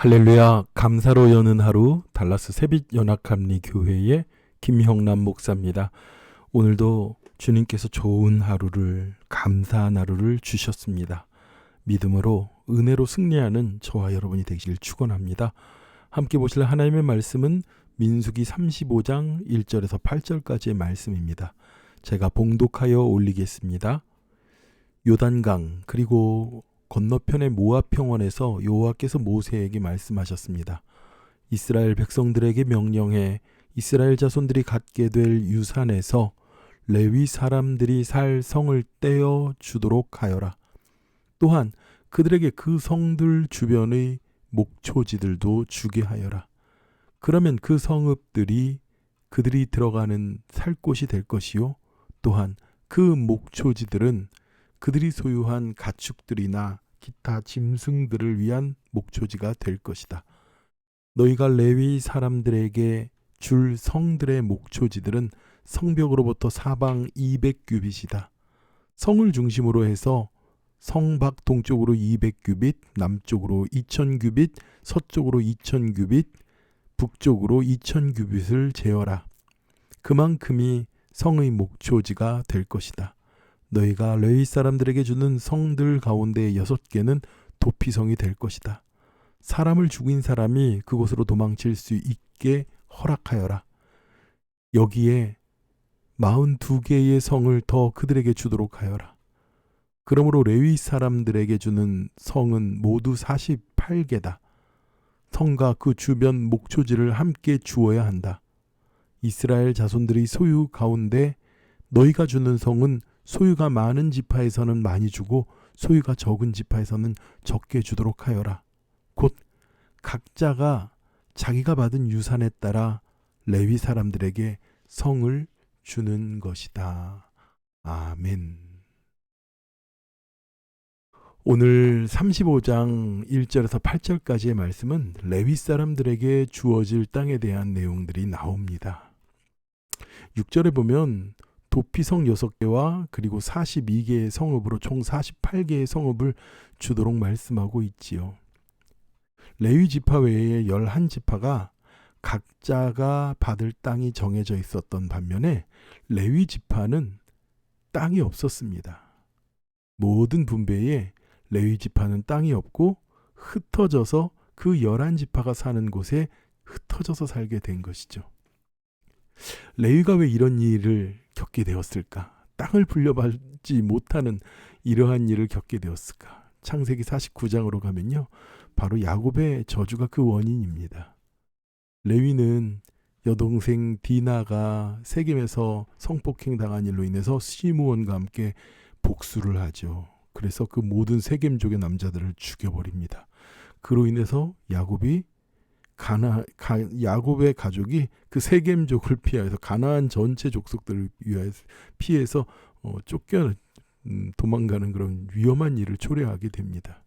할렐루야. 감사로 여는 하루 달라스 새빛연합감리교회의 김형남 목사입니다. 오늘도 주님께서 좋은 하루를, 감사한 하루를 주셨습니다. 믿음으로 은혜로 승리하는 저와 여러분이 되기를 축원합니다. 함께 보실 하나님의 말씀은 민수기 35장 1절에서 8절까지의 말씀입니다. 제가 봉독하여 올리겠습니다. 요단강 그리고 건너편의 모압 평원에서 여호와께서 모세에게 말씀하셨습니다. 이스라엘 백성들에게 명령해 이스라엘 자손들이 갖게 될 유산에서 레위 사람들이 살 성을 떼어 주도록 하여라. 또한 그들에게 그 성들 주변의 목초지들도 주게 하여라. 그러면 그 성읍들이 그들이 들어가는 살 곳이 될 것이요. 또한 그 목초지들은 그들이 소유한 가축들이나 기타 짐승들을 위한 목초지가 될 것이다. 너희가 레위 사람들에게 줄 성들의 목초지들은 성벽으로부터 사방 200규빗이다. 성을 중심으로 해서 성 밖 동쪽으로 200규빗, 남쪽으로 2000규빗, 서쪽으로 2000규빗, 북쪽으로 2000규빗을 재어라. 그만큼이 성의 목초지가 될 것이다. 너희가 레위 사람들에게 주는 성들 가운데 6개는 도피성이 될 것이다. 사람을 죽인 사람이 그곳으로 도망칠 수 있게 허락하여라. 여기에 42개의 성을 더 그들에게 주도록 하여라. 그러므로 레위 사람들에게 주는 성은 모두 48개다. 성과 그 주변 목초지를 함께 주어야 한다. 이스라엘 자손들의 소유 가운데 너희가 주는 성은 소유가 많은 지파에서는 많이 주고 소유가 적은 지파에서는 적게 주도록 하여라. 곧 각자가 자기가 받은 유산에 따라 레위 사람들에게 성을 주는 것이다. 아멘. 오늘 35장 1절에서 8절까지의 말씀은 레위 사람들에게 주어질 땅에 대한 내용들이 나옵니다. 6절에 보면 도피성 6개와 그리고 42개의 성읍으로 총 48개의 성읍을 주도록 말씀하고 있지요. 레위 지파 외에 11지파가 각자가 받을 땅이 정해져 있었던 반면에 레위 지파는 땅이 없었습니다. 모든 분배에 레위 지파는 땅이 없고 흩어져서 그 11지파가 사는 곳에 흩어져서 살게 된 것이죠. 레위가 왜 이런 일을 겪게 되었을까? 땅을 불려받지 못하는 이러한 일을 겪게 되었을까? 창세기 49장으로 가면요. 바로 야곱의 저주가 그 원인입니다. 레위는 여동생 디나가 세겜에서 성폭행 당한 일로 인해서 시므온과 함께 복수를 하죠. 그래서 그 모든 세겜족의 남자들을 죽여버립니다. 그로 인해서 야곱의 가족이 그 세겜족을 피해서 가나안 전체 족속들을 피해서 쫓겨 도망가는 그런 위험한 일을 초래하게 됩니다.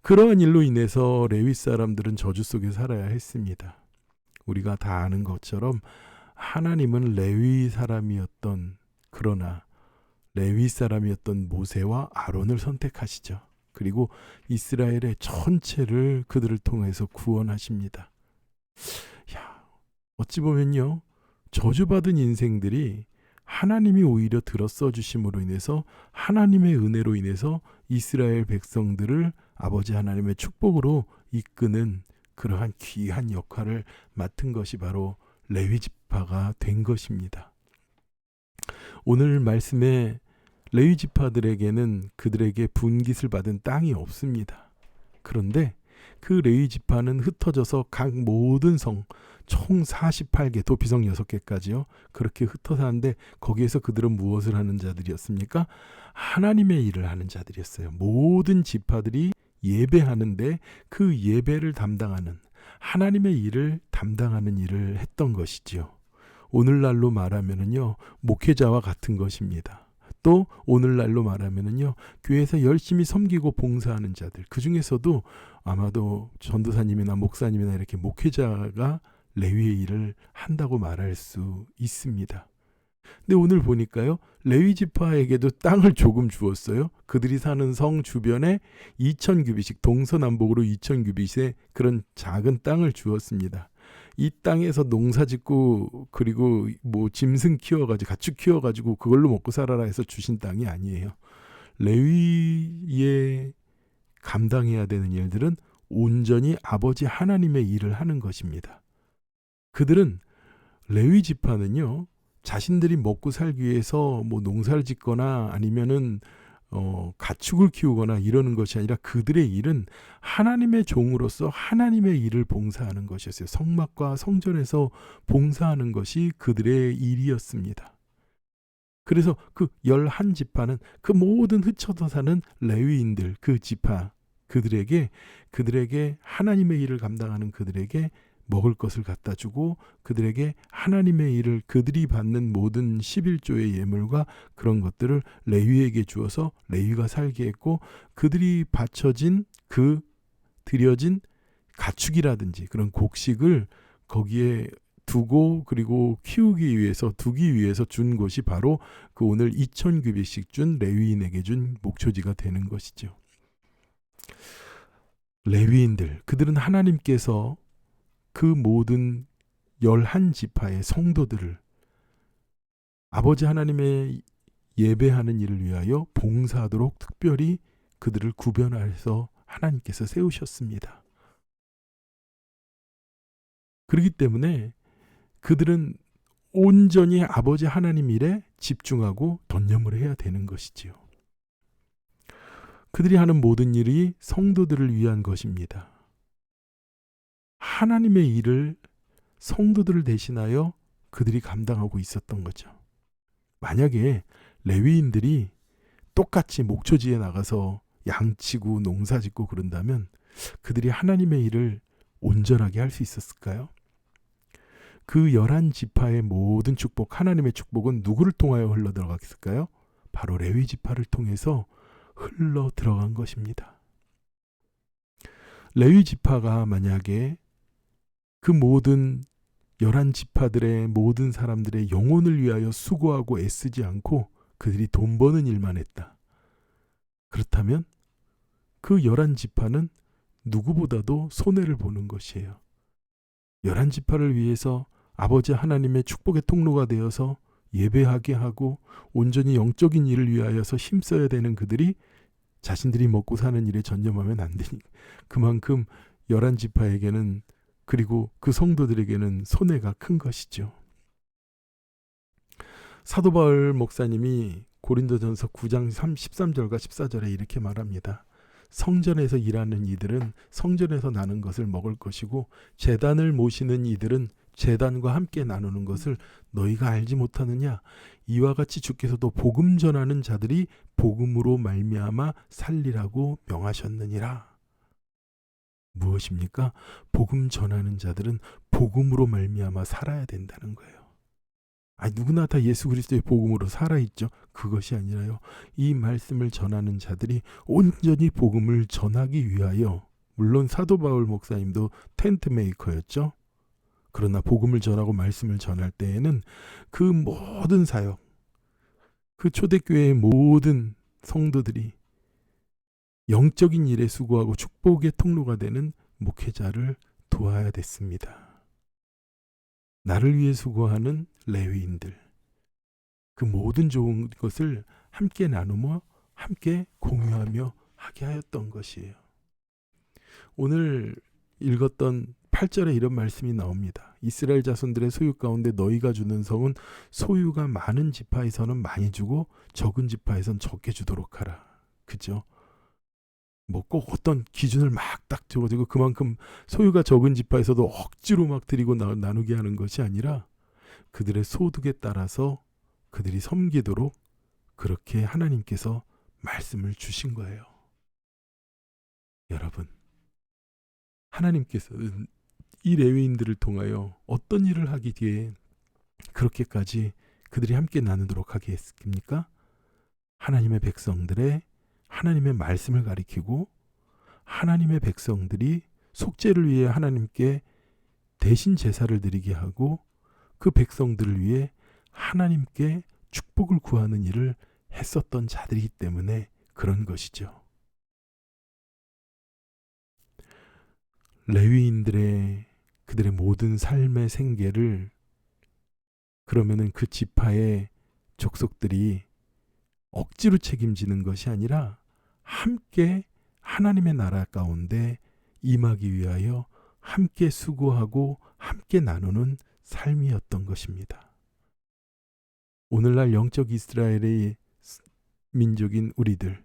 그러한 일로 인해서 레위 사람들은 저주 속에 살아야 했습니다. 우리가 다 아는 것처럼 하나님은 레위 사람이었던 모세와 아론을 선택하시죠. 그리고 이스라엘의 전체를 그들을 통해서 구원하십니다. 어찌 보면요, 저주받은 인생들이 하나님이 오히려 들어써 주심으로 인해서 하나님의 은혜로 인해서 이스라엘 백성들을 아버지 하나님의 축복으로 이끄는 그러한 귀한 역할을 맡은 것이 바로 레위 지파가 된 것입니다. 오늘 말씀에 레위 지파들에게는 그들에게 분깃을 받은 땅이 없습니다. 그런데 그 레위 지파는 흩어져서 각 모든 성, 총 48개, 도피성 6개까지요. 그렇게 흩어서 하는데 거기에서 그들은 무엇을 하는 자들이었습니까? 하나님의 일을 하는 자들이었어요. 모든 지파들이 예배하는데 그 예배를 담당하는 하나님의 일을 담당하는 일을 했던 것이지요. 오늘날로 말하면은요, 목회자와 같은 것입니다. 또 오늘날로 말하면은요, 교회에서 열심히 섬기고 봉사하는 자들, 그 중에서도 아마도 전도사님이나 목사님이나 이렇게 목회자가 레위의 일을 한다고 말할 수 있습니다. 근데 오늘 보니까요, 레위 지파에게도 땅을 조금 주었어요. 그들이 사는 성 주변에 2,000규빗씩, 동서남북으로 2,000규빗의 그런 작은 땅을 주었습니다. 이 땅에서 농사 짓고 그리고 뭐 짐승 키워가지고 가축 키워가지고 그걸로 먹고 살아라 해서 주신 땅이 아니에요. 레위의 감당해야 되는 일들은 온전히 아버지 하나님의 일을 하는 것입니다. 그들은, 레위 지파는요, 자신들이 먹고 살기 위해서 뭐 농사를 짓거나 아니면은 가축을 키우거나 이러는 것이 아니라 그들의 일은 하나님의 종으로서 하나님의 일을 봉사하는 것이었어요. 성막과 성전에서 봉사하는 것이 그들의 일이었습니다. 그래서 그 11지파는 그 모든 흩어져 사는 레위인들, 그 지파, 그들에게 하나님의 일을 감당하는 그들에게 먹을 것을 갖다 주고, 그들에게 하나님의 일을, 그들이 받는 모든 11조의 예물과 그런 것들을 레위에게 주어서 레위가 살게 했고, 그들이 바쳐진 드려진 가축이라든지 그런 곡식을 거기에 두고 그리고 두기 위해서 준 것이 바로 그 오늘 2,000규빗씩 준 레위인에게 준 목초지가 되는 것이죠. 레위인들, 그들은 하나님께서 그 모든 11지파의 성도들을 아버지 하나님의 예배하는 일을 위하여 봉사하도록 특별히 그들을 구별해서 하나님께서 세우셨습니다. 그렇기 때문에 그들은 온전히 아버지 하나님 일에 집중하고 전념을 해야 되는 것이지요. 그들이 하는 모든 일이 성도들을 위한 것입니다. 하나님의 일을 성도들을 대신하여 그들이 감당하고 있었던 거죠. 만약에 레위인들이 똑같이 목초지에 나가서 양치고 농사짓고 그런다면 그들이 하나님의 일을 온전하게 할 수 있었을까요? 그 11지파의 모든 축복, 하나님의 축복은 누구를 통하여 흘러 들어갔을까요? 바로 레위 지파를 통해서 흘러 들어간 것입니다. 레위 지파가 만약에 그 모든 11지파들의 모든 사람들의 영혼을 위하여 수고하고 애쓰지 않고 그들이 돈 버는 일만 했다. 그렇다면 그 11지파는 누구보다도 손해를 보는 것이에요. 11지파를 위해서 아버지 하나님의 축복의 통로가 되어서 예배하게 하고 온전히 영적인 일을 위하여서 힘써야 되는 그들이 자신들이 먹고 사는 일에 전념하면 안 되니, 그만큼 11지파에게는, 그리고 그 성도들에게는 손해가 큰 것이죠. 사도 바울 목사님이 고린도전서 9장 13절과 14절에 이렇게 말합니다. 성전에서 일하는 이들은 성전에서 나는 것을 먹을 것이고, 제단을 모시는 이들은 제단과 함께 나누는 것을 너희가 알지 못하느냐? 이와 같이 주께서도 복음 전하는 자들이 복음으로 말미암아 살리라고 명하셨느니라. 무엇입니까? 복음 전하는 자들은 복음으로 말미암아 살아야 된다는 거예요. 누구나 다 예수 그리스도의 복음으로 살아있죠. 그것이 아니라요, 이 말씀을 전하는 자들이 온전히 복음을 전하기 위하여, 물론 사도 바울 목사님도 텐트 메이커였죠. 그러나 복음을 전하고 말씀을 전할 때에는 그 모든 사역, 그 초대교회의 모든 성도들이 영적인 일에 수고하고 축복의 통로가 되는 목회자를 도와야 됐습니다. 나를 위해 수고하는 레위인들, 그 모든 좋은 것을 함께 나누며 함께 공유하며 하게 하였던 것이에요. 오늘 읽었던 8절에 이런 말씀이 나옵니다. 이스라엘 자손들의 소유 가운데 너희가 주는 성은 소유가 많은 지파에서는 많이 주고 적은 지파에서는 적게 주도록 하라. 그죠? 뭐 꼭 어떤 기준을 막 딱 적어지고 그만큼 소유가 적은 지파에서도 억지로 막 드리고 나누게 하는 것이 아니라 그들의 소득에 따라서 그들이 섬기도록 그렇게 하나님께서 말씀을 주신 거예요. 여러분, 하나님께서는 이 레위인들을 통하여 어떤 일을 하기 뒤에 그렇게까지 그들이 함께 나누도록 하게 했습니까? 하나님의 백성들의 하나님의 말씀을 가리키고, 하나님의 백성들이 속죄를 위해 하나님께 대신 제사를 드리게 하고, 그 백성들을 위해 하나님께 축복을 구하는 일을 했었던 자들이기 때문에 그런 것이죠. 레위인들의 그들의 모든 삶의 생계를 그러면은 그 지파의 족속들이 억지로 책임지는 것이 아니라 함께 하나님의 나라 가운데 임하기 위하여 함께 수고하고 함께 나누는 삶이었던 것입니다. 오늘날 영적 이스라엘의 민족인 우리들,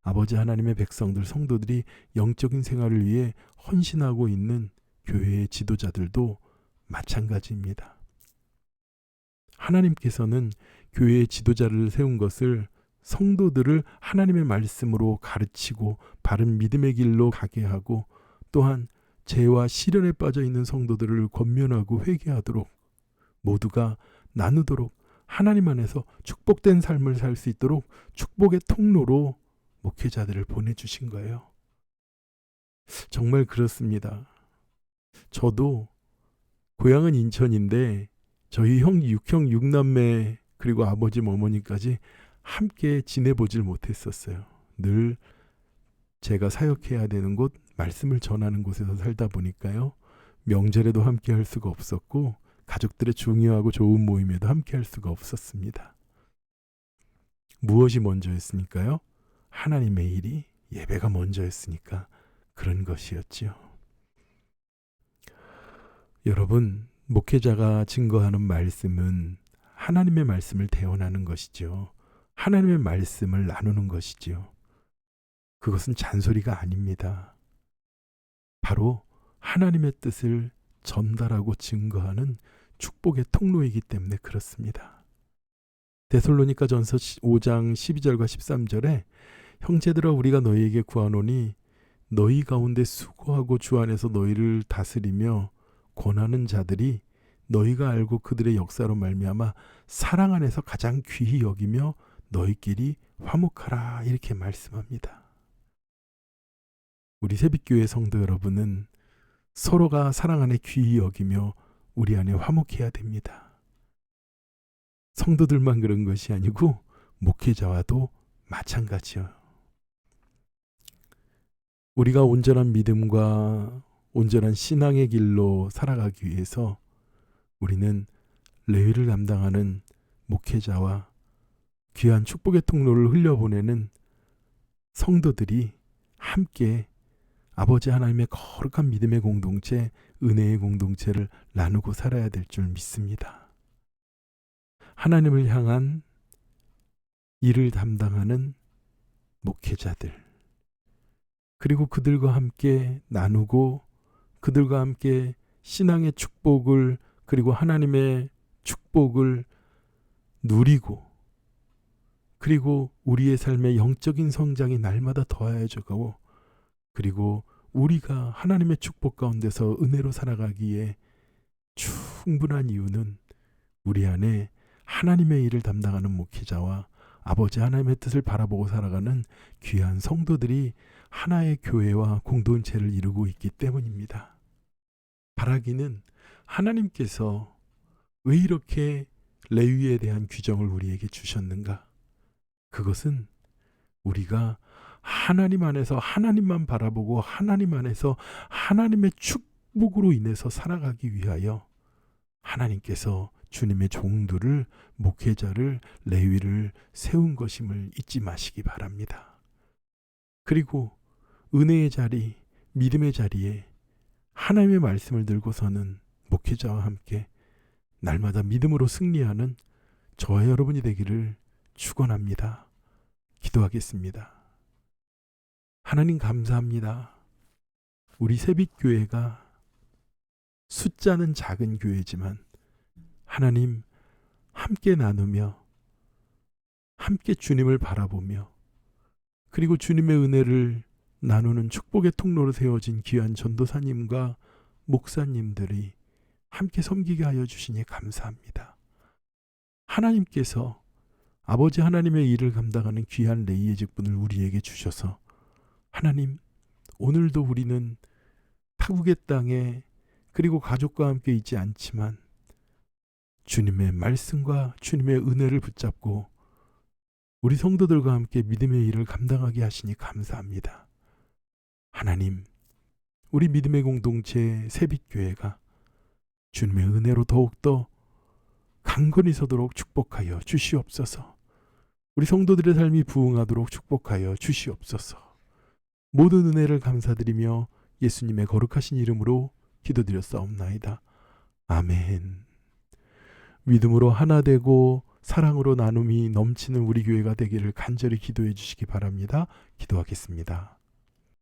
아버지 하나님의 백성들, 성도들이 영적인 생활을 위해 헌신하고 있는 교회의 지도자들도 마찬가지입니다. 하나님께서는 교회의 지도자를 세운 것을 성도들을 하나님의 말씀으로 가르치고 바른 믿음의 길로 가게 하고 또한 죄와 시련에 빠져 있는 성도들을 권면하고 회개하도록 모두가 나누도록 하나님 안에서 축복된 삶을 살 수 있도록 축복의 통로로 목회자들을 보내주신 거예요. 정말 그렇습니다. 저도 고향은 인천인데 저희 형 6형 6남매 그리고 아버지 어머니까지 함께 지내보질 못했었어요. 늘 제가 사역해야 되는 곳, 말씀을 전하는 곳에서 살다 보니까요. 명절에도 함께 할 수가 없었고 가족들의 중요하고 좋은 모임에도 함께 할 수가 없었습니다. 무엇이 먼저였으니까요? 하나님의 일이, 예배가 먼저였으니까 그런 것이었지요. 여러분, 목회자가 증거하는 말씀은 하나님의 말씀을 대언하는 것이죠. 하나님의 말씀을 나누는 것이지요. 그것은 잔소리가 아닙니다. 바로 하나님의 뜻을 전달하고 증거하는 축복의 통로이기 때문에 그렇습니다. 데살로니가전서 5장 12절과 13절에 형제들아 우리가 너희에게 구하노니 너희 가운데 수고하고 주 안에서 너희를 다스리며 권하는 자들이 너희가 알고 그들의 역사로 말미암아 사랑 안에서 가장 귀히 여기며 너희끼리 화목하라 이렇게 말씀합니다. 우리 새빛교회 성도 여러분은 서로가 사랑 안에 귀히 여기며 우리 안에 화목해야 됩니다. 성도들만 그런 것이 아니고 목회자와도 마찬가지요. 우리가 온전한 믿음과 온전한 신앙의 길로 살아가기 위해서 우리는 레위를 담당하는 목회자와 귀한 축복의 통로를 흘려보내는 성도들이 함께 아버지 하나님의 거룩한 믿음의 공동체, 은혜의 공동체를 나누고 살아야 될 줄 믿습니다. 하나님을 향한 일을 담당하는 목회자들, 그리고 그들과 함께 나누고 그들과 함께 신앙의 축복을 그리고 하나님의 축복을 누리고 그리고 우리의 삶의 영적인 성장이 날마다 더해져가고 그리고 우리가 하나님의 축복 가운데서 은혜로 살아가기에 충분한 이유는 우리 안에 하나님의 일을 담당하는 목회자와 아버지 하나님의 뜻을 바라보고 살아가는 귀한 성도들이 하나의 교회와 공동체를 이루고 있기 때문입니다. 바라기는 하나님께서 왜 이렇게 레위에 대한 규정을 우리에게 주셨는가? 그것은 우리가 하나님 안에서 하나님만 바라보고 하나님 안에서 하나님의 축복으로 인해서 살아가기 위하여 하나님께서 주님의 종들을 목회자를 레위를 세운 것임을 잊지 마시기 바랍니다. 그리고 은혜의 자리, 믿음의 자리에 하나님의 말씀을 들고서는 목회자와 함께 날마다 믿음으로 승리하는 저와 여러분이 되기를 축원합니다. 기도하겠습니다. 하나님 감사합니다. 우리 새빛교회가 숫자는 작은 교회지만 하나님 함께 나누며 함께 주님을 바라보며 그리고 주님의 은혜를 나누는 축복의 통로로 세워진 귀한 전도사님과 목사님들이 함께 섬기게 하여 주시니 감사합니다. 하나님께서 아버지 하나님의 일을 감당하는 귀한 레위의 직분을 우리에게 주셔서 하나님 오늘도 우리는 타국의 땅에 그리고 가족과 함께 있지 않지만 주님의 말씀과 주님의 은혜를 붙잡고 우리 성도들과 함께 믿음의 일을 감당하게 하시니 감사합니다. 하나님, 우리 믿음의 공동체 새빛교회가 주님의 은혜로 더욱더 강건히 서도록 축복하여 주시옵소서. 우리 성도들의 삶이 부흥하도록 축복하여 주시옵소서. 모든 은혜를 감사드리며 예수님의 거룩하신 이름으로 기도드렸사옵나이다. 아멘. 믿음으로 하나 되고 사랑으로 나눔이 넘치는 우리 교회가 되기를 간절히 기도해 주시기 바랍니다. 기도하겠습니다.